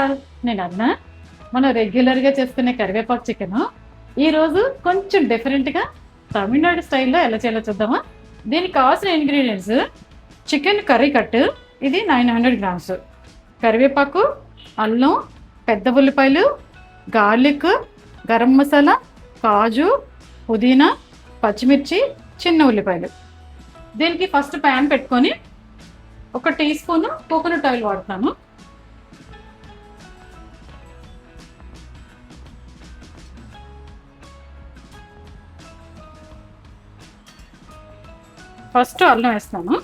All, నేను అన్నా మనం రెగ్యులర్గా చేసుకునే కరివేపాకు చికెన్ ఈరోజు కొంచెం డిఫరెంట్గా తమిళనాడు స్టైల్లో ఎలా చేయాలో చూద్దామా. దీనికి కావాల్సిన ఇంగ్రీడియంట్స్: చికెన్ కర్రీ కట్, ఇది 900 గ్రామ్స్, కరివేపాకు, అల్లం, పెద్ద ఉల్లిపాయలు, గార్లిక్, గరం మసాలా, కాజు, పుదీనా, పచ్చిమిర్చి, చిన్న ఉల్లిపాయలు. దీనికి ఫస్ట్ ప్యాన్ పెట్టుకొని 1 టీ స్పూన్ కోకోనట్ ఆయిల్ వాడుతాను. ఫస్ట్ అల్లం వేస్తాను,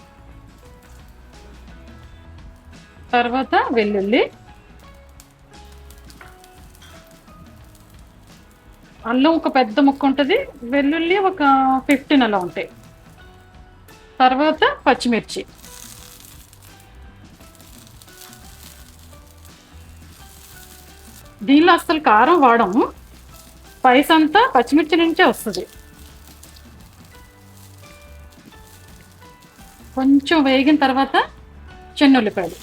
తర్వాత వెల్లుల్లి. అల్లం ఒక పెద్ద ముక్క ఉంటుంది, వెల్లుల్లి ఒక 15 అలా ఉంటాయి. తర్వాత పచ్చిమిర్చి. దీనిలో అసలు కారం వాడము, స్పైస్ అంతా పచ్చిమిర్చి నుంచే వస్తుంది. కొంచెం వేగిన తర్వాత చిన్న ఉల్లిపాయలు.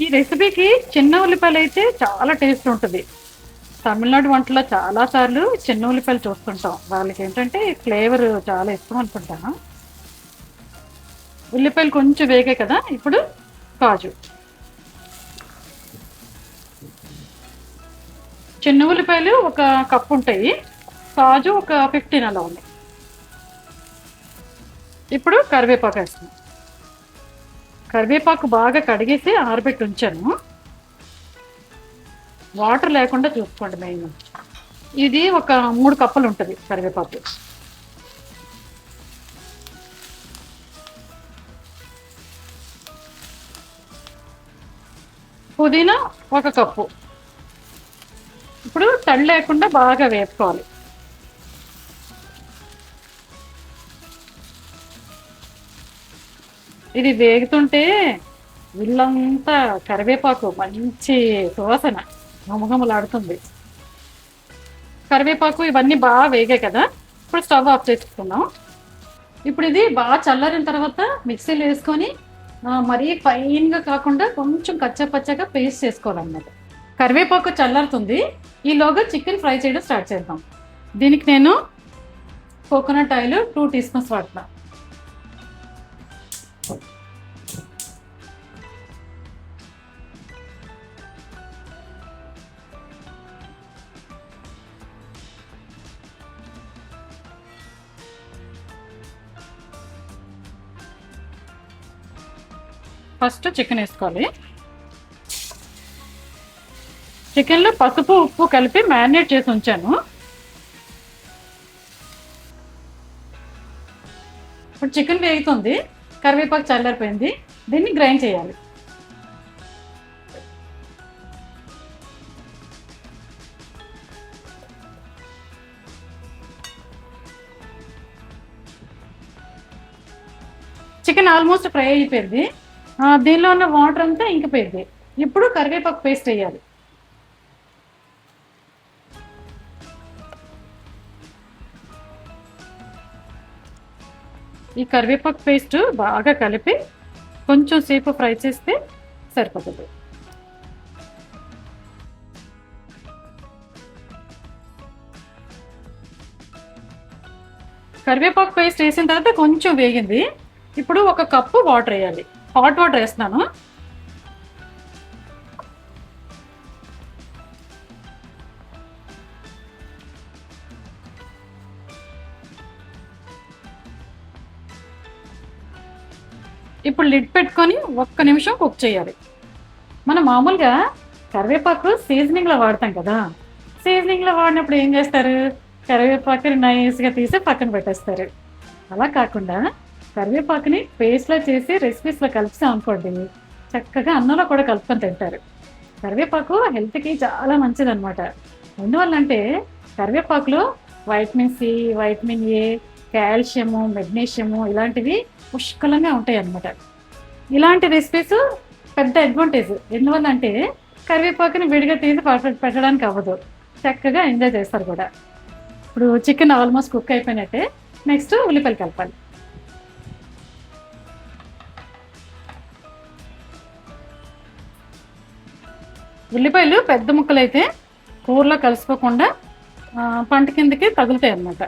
ఈ రెసిపీకి చిన్న ఉల్లిపాయలు అయితే చాలా టేస్ట్ ఉంటుంది. తమిళనాడు వంటలో చాలాసార్లు చిన్న ఉల్లిపాయలు చూస్తుంటాం. వాళ్ళకి ఏంటంటే ఫ్లేవర్ చాలా ఇష్టం అనుకుంటాను. ఉల్లిపాయలు కొంచెం వేగాయి కదా, ఇప్పుడు కాజు. చిన్న ఉల్లిపాయలు ఒక కప్పు ఉంటాయి, కాజు ఒక 15 అలా ఉన్నాయి. ఇప్పుడు కరివేపాకు వేస్తాను. కరివేపాకు బాగా కడిగేసి ఆరబెట్టి ఉంచాను. వాటర్ లేకుండా చూసుకోండి మెయిన్. ఇది ఒక 3 కప్పులు ఉంటుంది కరివేపాకు. పుదీనా 1 కప్పు. ఇప్పుడు తడి లేకుండా బాగా వేపుకోవాలి. ఇది వేగుతుంటే ఇల్లంతా కరివేపాకు మంచి సువాసన గుమగుమలాడుతుంది. కరివేపాకు ఇవన్నీ బాగా వేగాయి కదా, ఇప్పుడు స్టవ్ ఆఫ్ చేసుకుందాం. ఇప్పుడు ఇది బాగా చల్లారిన తర్వాత మిక్సీలో వేసుకొని మరీ ఫైన్గా కాకుండా కొంచెం కచ్చపచ్చగా పేస్ట్ చేసుకోవాలన్నమాట. కరివేపాకు చల్లారుతుంది, ఈలోగా చికెన్ ఫ్రై చేయడం స్టార్ట్ చేద్దాం. దీనికి నేను కోకోనట్ ఆయిల్ 2 టీ స్పూన్స్ వాడుతున్నా. ఫస్ట్ చికెన్ వేసుకోవాలి. చికెన్లో పసుపు ఉప్పు కలిపి మ్యారినేట్ చేసి ఉంచాను. ఇప్పుడు చికెన్ వేగుతుంది, కరివేపాకు చల్లారిపోయింది, దీన్ని గ్రైండ్ చేయాలి. చికెన్ ఆల్మోస్ట్ ఫ్రై అయిపోయింది, దీనిలో ఉన్న వాటర్ అంతా ఇంకిపోయింది. ఇప్పుడు కరివేపాకు పేస్ట్ వేయాలి. ఈ కరివేపాకు పేస్ట్ బాగా కలిపి కొంచెం సేపు ఫ్రై చేస్తే సరిపోతుంది. కరివేపాకు పేస్ట్ వేసిన తర్వాత కొంచెం వేగింది, ఇప్పుడు 1 కప్పు వాటర్ వేయాలి. హాట్ వాటర్ వేస్తున్నాను. ఇప్పుడు లిడ్ పెట్టుకొని 1 నిమిషం కుక్ చేయాలి. మనం మామూలుగా కరివేపాకు సీజనింగ్లో వాడతాం కదా, సీజనింగ్లో వాడినప్పుడు ఏం చేస్తారు, కరివేపాకుని నైస్గా తీసి పక్కన పెట్టేస్తారు. అలా కాకుండా కరివేపాకుని పేస్ట్లో చేసి రెసిపీస్లో కలిపిస్తాం అనుకోండి, చక్కగా అన్నంలో కూడా కలుపుకొని తింటారు. కరివేపాకు హెల్త్కి చాలా మంచిదన్నమాట. ఎందువల్లంటే కరివేపాకులో vitamin C, vitamin A, calcium, magnesium ఇలాంటివి పుష్కలంగా ఉంటాయి అన్నమాట. ఇలాంటి రెసిపీస్ పెద్ద అడ్వాంటేజ్. ఎందువల్లంటే కరివేపాకుని విడిగా తీసి పెట్టడానికి అవ్వదు, చక్కగా ఎంజాయ్ చేస్తారు కూడా. ఇప్పుడు చికెన్ ఆల్మోస్ట్ కుక్ అయిపోయినట్టే, నెక్స్ట్ ఉల్లిపాయలు కలపాలి. ఉల్లిపాయలు పెద్ద ముక్కలు అయితే కూరలో కలిసిపోకుండా పంట కిందకి తగులుతాయి అన్నమాట.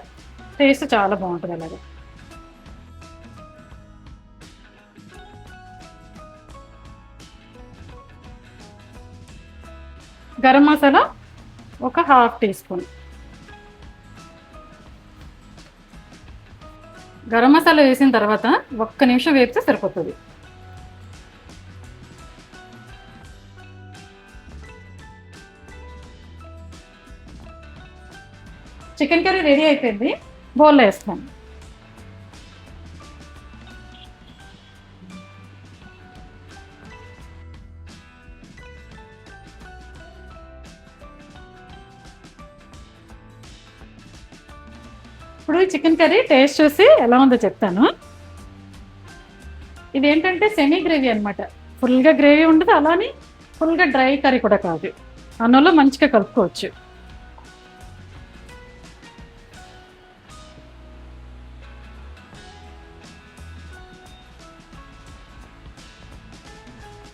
టేస్ట్ చాలా బాగుంటుంది అలాగే. గరం మసాలా ఒక 1/2 టీ స్పూన్. గరం మసాలా వేసిన తర్వాత ఒక్క నిమిషం వేపితే సరిపోతుంది. చికెన్ కర్రీ రెడీ అయిపోయింది. బౌల్లో వేస్తాను. ఇప్పుడు చికెన్ కర్రీ టేస్ట్ చూసి ఎలా ఉందో చెప్తాను. ఇదేంటంటే సెమీ గ్రేవీ అనమాట. ఫుల్గా గ్రేవీ ఉండదు, అలానే ఫుల్గా డ్రై కర్రీ కూడా కాదు. అన్నంలో మంచిగా కలుపుకోవచ్చు.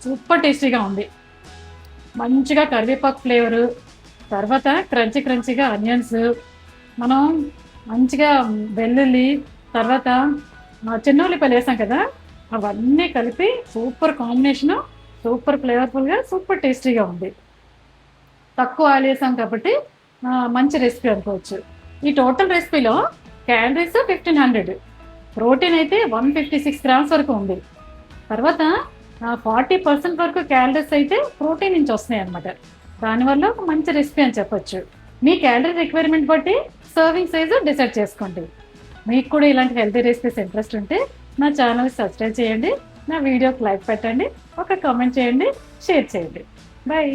సూపర్ టేస్టీగా ఉంది. మంచిగా కరివేపాకు ఫ్లేవరు, తర్వాత క్రంచీగా ఆనియన్స్, మనం మంచిగా వెల్లుల్లి, తర్వాత చిన్న ఉల్లిపాయలు వేసాం కదా, అవన్నీ కలిపి సూపర్ కాంబినేషను, సూపర్ ఫ్లేవర్ఫుల్గా, సూపర్ టేస్టీగా ఉంది. తక్కువ ఆయిల్ వేసాం కాబట్టి మంచి రెసిపీ అనుకోవచ్చు. ఈ టోటల్ రెసిపీలో క్యాలరీస్ 1500, ప్రోటీన్ అయితే 156 గ్రామ్స్ వరకు ఉంది. తర్వాత 40% వరకు క్యాలరీస్ అయితే ప్రోటీన్ నుంచి వస్తున్నాయి అనమాట. దానివల్ల ఒక మంచి రెసిపీ అని చెప్పొచ్చు. మీ క్యాలరీ రిక్వైర్మెంట్ బట్టి సర్వింగ్ సైజు డిసైడ్ చేసుకోండి. మీకు కూడా ఇలాంటి హెల్తీ రెసిపీస్ ఇంట్రెస్ట్ ఉంటే నా ఛానల్ సబ్స్క్రైబ్ చేయండి, నా వీడియోకి లైక్ పెట్టండి, ఒక కామెంట్ చేయండి, షేర్ చేయండి. బాయ్.